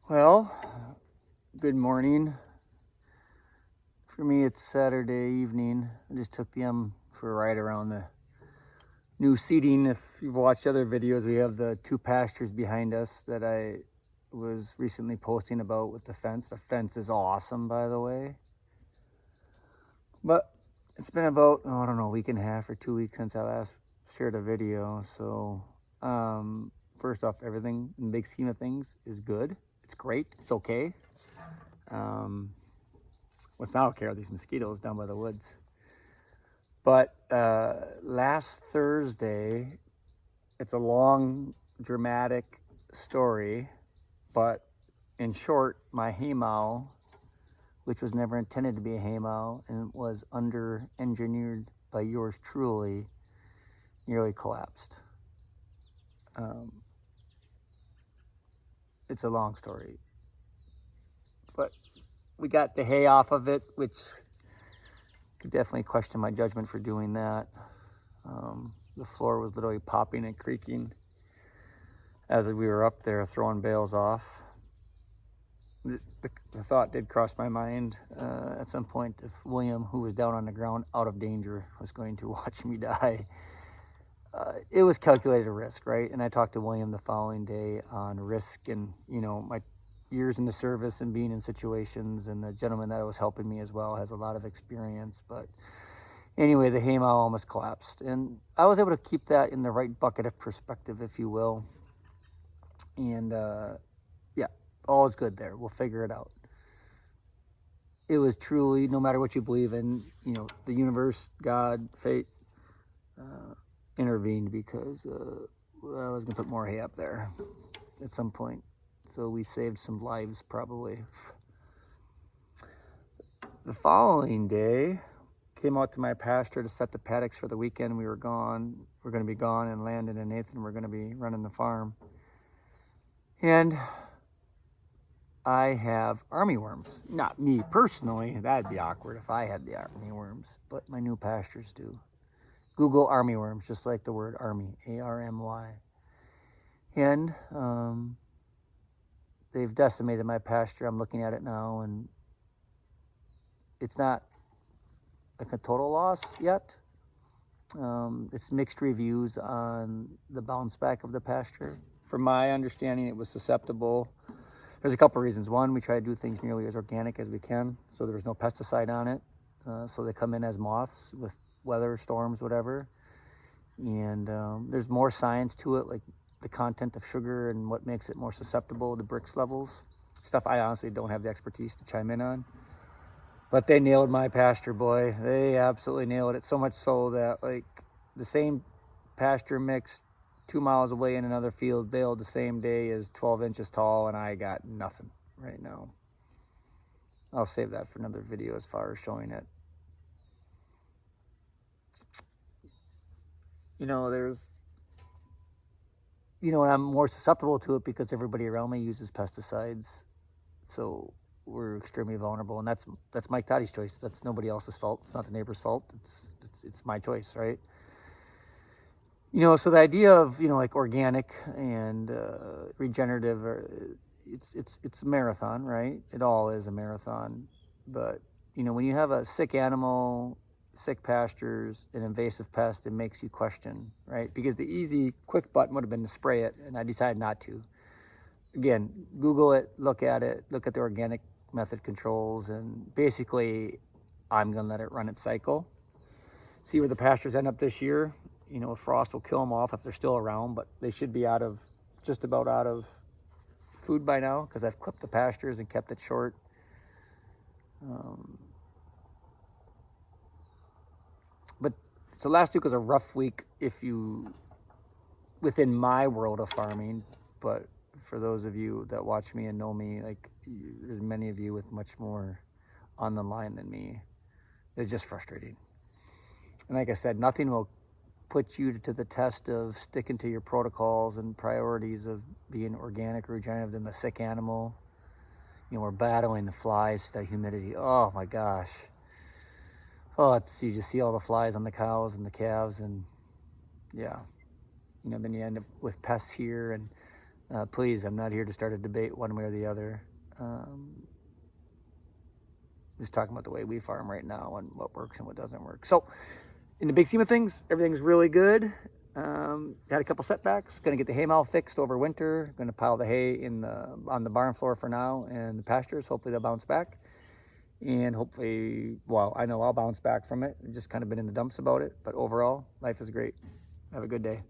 Well, good morning. For me, it's Saturday evening. I just took them for a ride around the new seating. If you've watched other videos, we have the two pastures behind us that I was recently posting about with the fence. The fence is awesome, by the way. But it's been about, I don't know, a week and a half or 2 weeks since I last shared a video. So, first off, everything in the big scheme of things is good. It's great. It's okay. Um, What's not okay are these mosquitoes down by the woods. But last Thursday, it's a long, dramatic story, but in short, my haymow, which was never intended to be a haymow and was under-engineered by yours truly, nearly collapsed. Um, it's a long story, but we got the hay off of it, which could definitely question my judgment for doing that. The floor was literally popping and creaking as we were up there throwing bales off. The thought did cross my mind at some point if William, who was down on the ground out of danger, was going to watch me die. It was calculated risk, right? And I talked to William the following day on risk and, my years in the service and being in situations, and the gentleman that was helping me as well has a lot of experience. But anyway, the haymow almost collapsed, and I was able to keep that in the right bucket of perspective, if you will. And yeah, all is good there. We'll figure it out. It was truly, no matter what you believe in, the universe, God, fate, intervened because I was gonna put more hay up there at some point. So we saved some lives probably. The following day, came out to my pasture to set the paddocks for the weekend. We were gone. We're going to be gone, and Landon and Nathan were going to be running the farm. And I have army worms. Not me personally. That'd be awkward if I had the army worms, but my new pastures do. Google army worms, just like the word army, A-R-M-Y. And they've decimated my pasture. I'm looking at it now, and it's not like a total loss yet. It's mixed reviews on the bounce back of the pasture. From my understanding, it was susceptible. There's a couple of reasons. One, we try to do things nearly as organic as we can, so there was no pesticide on it. So they come in as moths with weather, storms, whatever. And there's more science to it, like the content of sugar and what makes it more susceptible to Brix levels. Stuff I honestly don't have the expertise to chime in on. But they nailed my pasture, boy. They absolutely nailed it. So much so that, like, the same pasture mix 2 miles away in another field baled the same day is 12 inches tall, and I got nothing right now. I'll save that for another video as far as showing it. There's, and I'm more susceptible to it because everybody around me uses pesticides. So we're extremely vulnerable, and that's Mike Toddy's choice. That's nobody else's fault. It's not the neighbor's fault. It's my choice, right? So the idea of like organic and regenerative, it's a marathon, right? It all is a marathon. But when you have a sick animal, sick pastures, an invasive pest, it makes you question, right? Because the easy, quick button would have been to spray it, and I decided not to. Again, Google it, look at the organic method controls, and basically I'm gonna let it run its cycle. See where the pastures end up this year. Frost will kill them off if they're still around, but they should be just about out of food by now because I've clipped the pastures and kept it short. But so last week was a rough week within my world of farming, but for those of you that watch me and know me, like there's many of you with much more on the line than me. It's just frustrating. And like I said, nothing will put you to the test of sticking to your protocols and priorities of being organic or regenerative than the sick animal. We're battling the flies, the humidity. Oh my gosh. Oh, you just see all the flies on the cows and the calves, and yeah. Then you end up with pests here, and Please, I'm not here to start a debate one way or the other. Just talking about the way we farm right now and what works and what doesn't work. So, in the big scheme of things, everything's really good. Had a couple setbacks. Going to get the hay mow fixed over winter. Going to pile the hay on the barn floor for now and the pastures. Hopefully they'll bounce back. And hopefully, well, I know I'll bounce back from it. I've just kind of been in the dumps about it. But overall, life is great. Have a good day.